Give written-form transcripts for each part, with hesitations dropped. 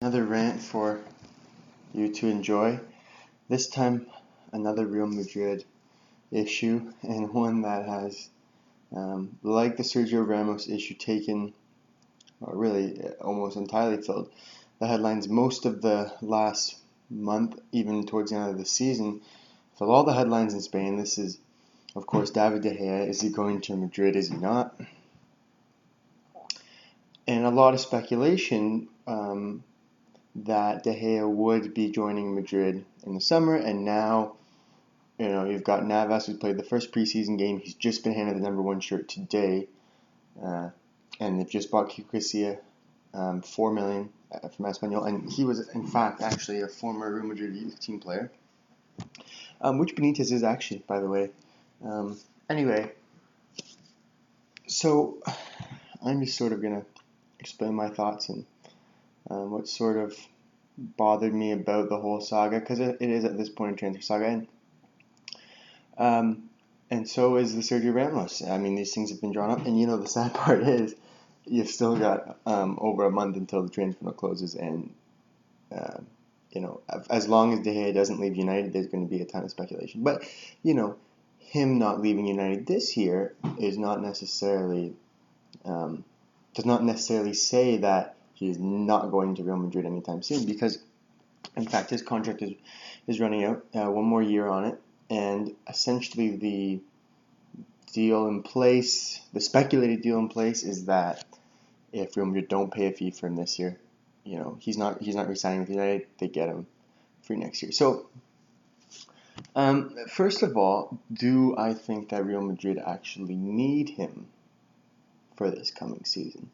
Another rant for you to enjoy. This time, another Real Madrid issue, and one that has, like the Sergio Ramos issue, taken, or really almost entirely filled the headlines most of the last month, even towards the end of the season. Filled all the headlines in Spain. This is, of course, David De Gea. Is he going to Madrid? Is he not? And a lot of speculation that De Gea would be joining Madrid in the summer, and now, you've got Navas, who played the first preseason game. He's just been handed the number 1 shirt today, and they've just bought Casillas, $4 million from Espanyol, and he was, in fact, actually a former Real Madrid youth team player, which Benitez is actually, by the way. Anyway, so I'm just sort of going to explain my thoughts and what sort of bothered me about the whole saga, because it is at this point a transfer saga, and so is the Sergio Ramos. I mean, these things have been drawn up, and the sad part is you've still got over a month until the transfer window closes, and as long as De Gea doesn't leave United, there's going to be a ton of speculation. But him not leaving United this year is not necessarily does not necessarily say that he is not going to Real Madrid anytime soon, because in fact his contract is running out, 1 more year on it, and essentially the deal in place, the speculated deal in place, is that if Real Madrid don't pay a fee for him this year, he's not re-signing with United. They get him free next year. So first of all, do I think that Real Madrid actually need him for this coming season?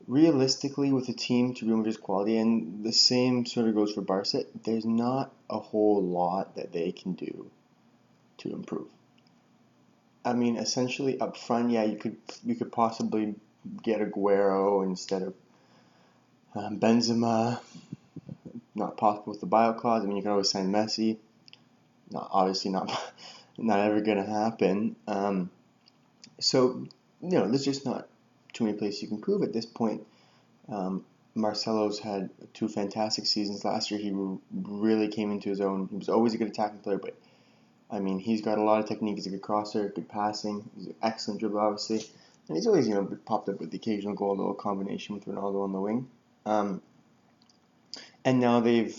Realistically, with a team to Real Madrid's quality, and the same sort of goes for Barca, there's not a whole lot that they can do to improve. I mean, essentially up front, yeah, you could possibly get Aguero instead of Benzema. Not possible with the buyout clause. I mean, you can always sign Messi. Obviously not ever gonna happen. So there's just not too many places you can prove at this point. Marcelo's had 2 fantastic seasons. Last year he really came into his own. He was always a good attacking player, but I mean, he's got a lot of technique. He's a good crosser, good passing. He's an excellent dribbler, obviously, and he's always popped up with the occasional goal, a little combination with Ronaldo on the wing. And now they've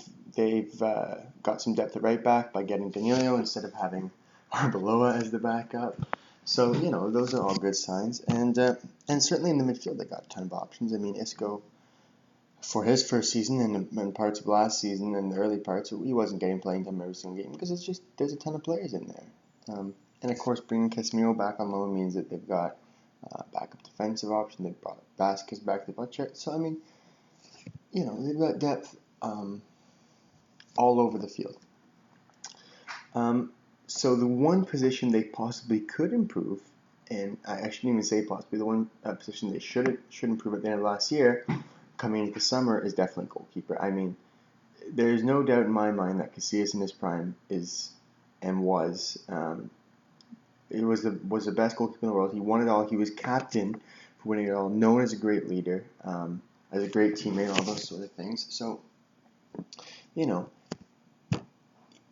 got some depth at right back by getting Danilo instead of having Arbeloa as the backup. So those are all good signs, and certainly in the midfield they got a ton of options. I mean, Isco, for his first season and parts of last season and the early parts, he wasn't getting playing time every single game because there's a ton of players in there. And of course, bringing Casemiro back on loan means that they've got backup defensive option. They've brought Vasquez back to the budget. So I mean, they've got depth all over the field. So the one position they possibly could improve, and I shouldn't even say possibly, the one position they should improve at the end of last year, coming into the summer, is definitely goalkeeper. I mean, there's no doubt in my mind that Casillas in his prime was the best goalkeeper in the world. He won it all. He was captain for winning it all, known as a great leader, as a great teammate, all those sort of things. So,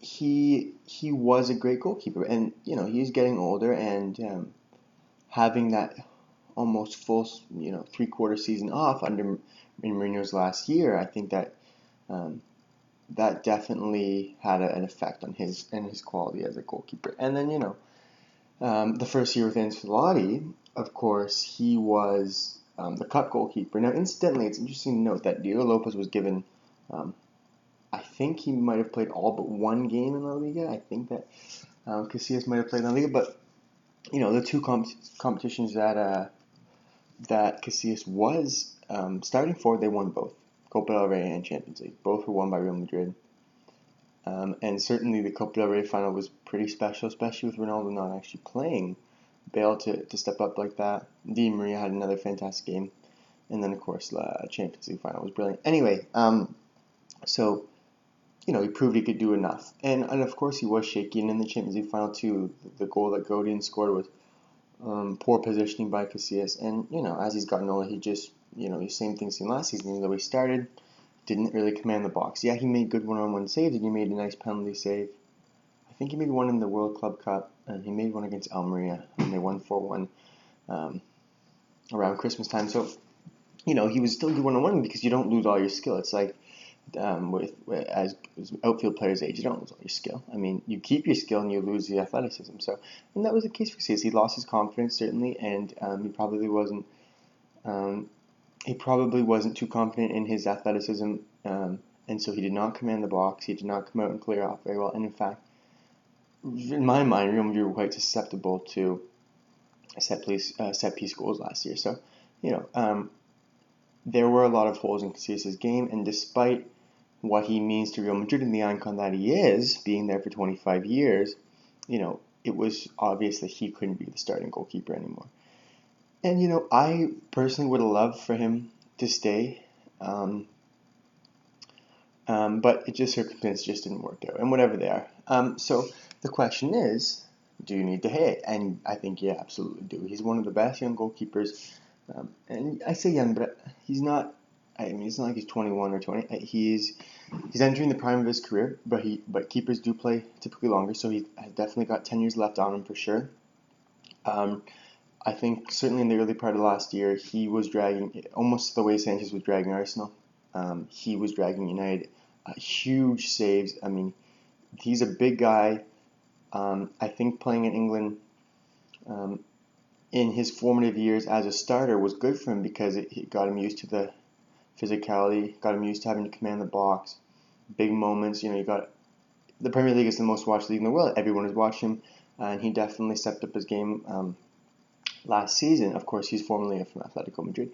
he was a great goalkeeper, and he's getting older, and having that almost full 3/4 season off under Mourinho's last year, I think that that definitely had an effect on his quality as a goalkeeper. And then the first year with Ancelotti, of course, he was the cup goalkeeper. Now, incidentally, it's interesting to note that Diego Lopez was given. I think he might have played all but 1 game in La Liga. I think that Casillas might have played in La Liga, but the 2 competitions that Casillas was starting for, they won both, Copa del Rey and Champions League. Both were won by Real Madrid, and certainly the Copa del Rey final was pretty special, especially with Ronaldo not actually playing. Bale to step up like that. Di Maria had another fantastic game, and then of course the Champions League final was brilliant. Anyway, so. He proved he could do enough. And of course he was shaky. And in the Champions League final too, the goal that Godin scored was poor positioning by Casillas. And, as he's gotten older, he just, the same thing seen last season. Even though he started, didn't really command the box. Yeah, he made good one-on-one saves, and he made a nice penalty save. I think he made one in the World Club Cup, and he made one against Almeria, and they won 4-1 around Christmas time. So, he was still good one-on-one because you don't lose all your skill. It's like as outfield players age, you don't lose all your skill. I mean, you keep your skill and you lose the athleticism. So, and that was the case for Casillas. He lost his confidence certainly, and he probably wasn't too confident in his athleticism, and so he did not command the box. He did not come out and clear off very well. And in fact, in my mind, Real Madrid were quite susceptible to set piece goals last year. So, there were a lot of holes in Casillas' game, and despite what he means to Real Madrid and the icon that he is, being there for 25 years, it was obvious that he couldn't be the starting goalkeeper anymore. And, I personally would have loved for him to stay, but circumstances just didn't work out, and whatever they are. So the question is, do you need De Gea? And I think you absolutely do. He's one of the best young goalkeepers. And I say young, but he's not. I mean, it's not like he's 21 or 20. He's entering the prime of his career, but keepers do play typically longer, so he has definitely got 10 years left on him for sure. I think certainly in the early part of last year, he was dragging almost the way Sanchez was dragging Arsenal. He was dragging United. Huge saves. I mean, he's a big guy. I think playing in England. In his formative years as a starter was good for him because it got him used to the physicality, got him used to having to command the box, big moments. You got the Premier League is the most watched league in the world. Everyone is watching him, and he definitely stepped up his game last season. Of course, he's formerly from Atletico Madrid.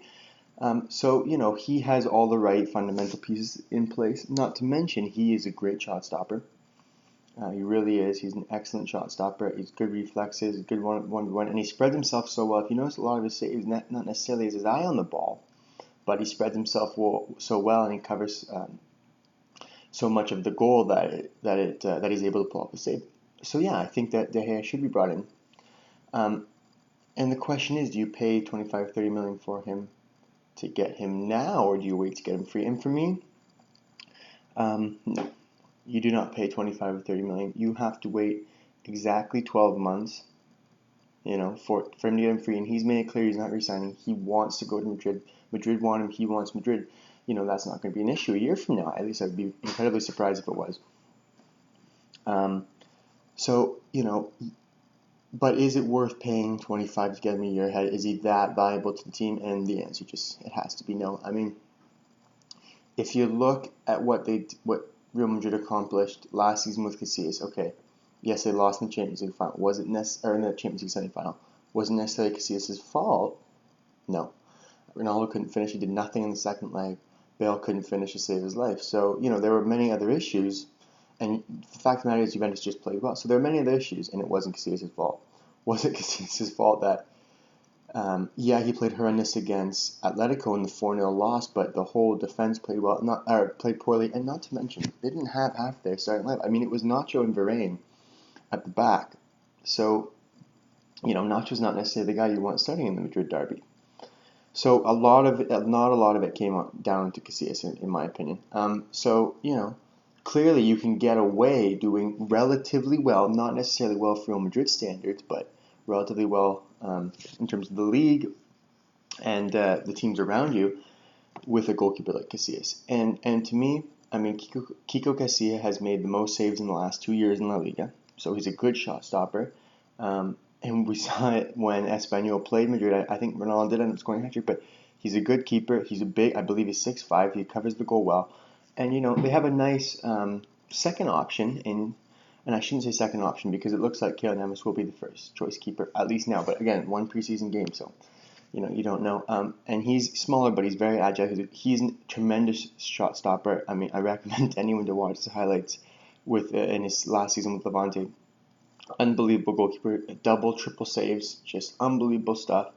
So he has all the right fundamental pieces in place. Not to mention, he is a great shot stopper. He really is. He's an excellent shot stopper. He's good reflexes, good one-to-one, and he spreads himself so well. If you notice, a lot of his saves not necessarily his eye on the ball, but he spreads himself so well, and he covers so much of the goal that he's able to pull off a save. So yeah, I think that De Gea should be brought in. And the question is, do you pay 25, 30 million for him to get him now, or do you wait to get him free? And for me, no. You do not pay 25 or 30 million. You have to wait exactly 12 months, for him to get him free. And he's made it clear he's not resigning. He wants to go to Madrid. Madrid want him. He wants Madrid. That's not going to be an issue a year from now. At least I'd be incredibly surprised if it was. But is it worth paying 25 to get him a year ahead? Is he that valuable to the team? And the answer it has to be no. I mean, if you look at what Real Madrid accomplished last season with Casillas. Okay, yes, they lost in the Champions League final. Was it in the Champions League semi-final? Wasn't necessarily Casillas' fault. No, Ronaldo couldn't finish. He did nothing in the second leg. Bale couldn't finish to save his life. So there were many other issues, and the fact of the matter is Juventus just played well. So there were many other issues, and it wasn't Casillas' fault. Was it Casillas' fault that? He played horrendous against Atletico in the 4-0 loss, but the whole defense played played poorly, and not to mention, they didn't have half their starting lineup. I mean, it was Nacho and Varane at the back. So, Nacho's not necessarily the guy you want starting in the Madrid derby. So not a lot of it came down to Casillas, in my opinion. Clearly you can get away doing relatively well, not necessarily well for Real Madrid standards, but relatively well in terms of the league and the teams around you with a goalkeeper like Casillas. And to me, I mean, Kiko Casillas has made the most saves in the last 2 years in La Liga, so he's a good shot stopper. And we saw it when Espanyol played Madrid. I think Ronaldo did end up scoring a hat-trick, but he's a good keeper. He's I believe he's 6'5". He covers the goal well. And, they have a nice second option and I shouldn't say second option because it looks like Keylor Navas will be the first choice keeper, at least now. But again, one preseason game, so you don't know. And he's smaller, but he's very agile. He's a tremendous shot stopper. I mean, I recommend anyone to watch the highlights in his last season with Levante. Unbelievable goalkeeper, double, triple saves, just unbelievable stuff.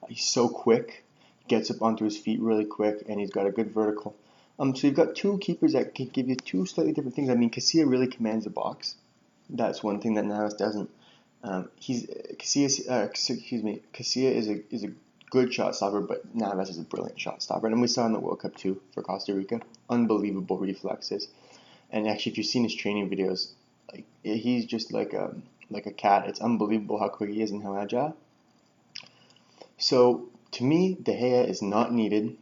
He's so quick, gets up onto his feet really quick, and he's got a good vertical. So you've got two keepers that can give you two slightly different things. I mean, Casillas really commands the box. That's one thing that Navas doesn't. Casillas is a good shot stopper, but Navas is a brilliant shot stopper. And we saw in the World Cup too for Costa Rica, unbelievable reflexes. And actually, if you've seen his training videos, like he's just like a cat. It's unbelievable how quick he is and how agile. So to me, De Gea is not needed.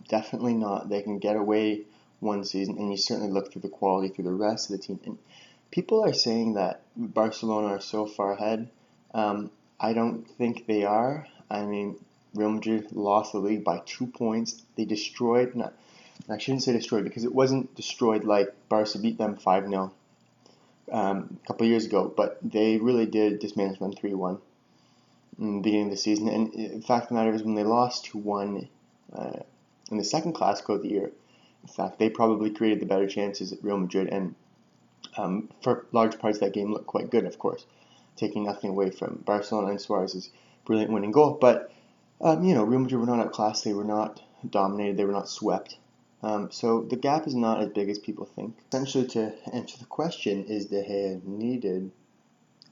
Definitely not. They can get away one season, and you certainly look through the quality through the rest of the team. And people are saying that Barcelona are so far ahead. I don't think they are. I mean, Real Madrid lost the league by 2 points. They destroyed, not, I shouldn't say destroyed because it wasn't destroyed like Barca beat them 5-0 a couple of years ago, but they really did dismantle them 3-1 in the beginning of the season. And in fact, the matter is when they lost 2-1 in the second Clasico of the year, in fact, they probably created the better chances at Real Madrid, and for large parts of that game looked quite good, of course, taking nothing away from Barcelona and Suarez's brilliant winning goal. But Real Madrid were not outclassed. They were not dominated. They were not swept. So the gap is not as big as people think. Essentially, to answer the question, is De Gea needed?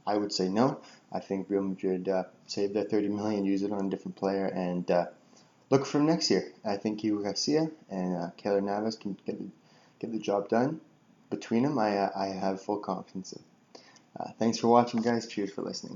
I would say no. I think Real Madrid save their 30 million, use it on a different player, and look for him next year. I think Hugo Garcia and Keylor Navas can get the job done. Between them, I have full confidence in. Thanks for watching, guys. Cheers for listening.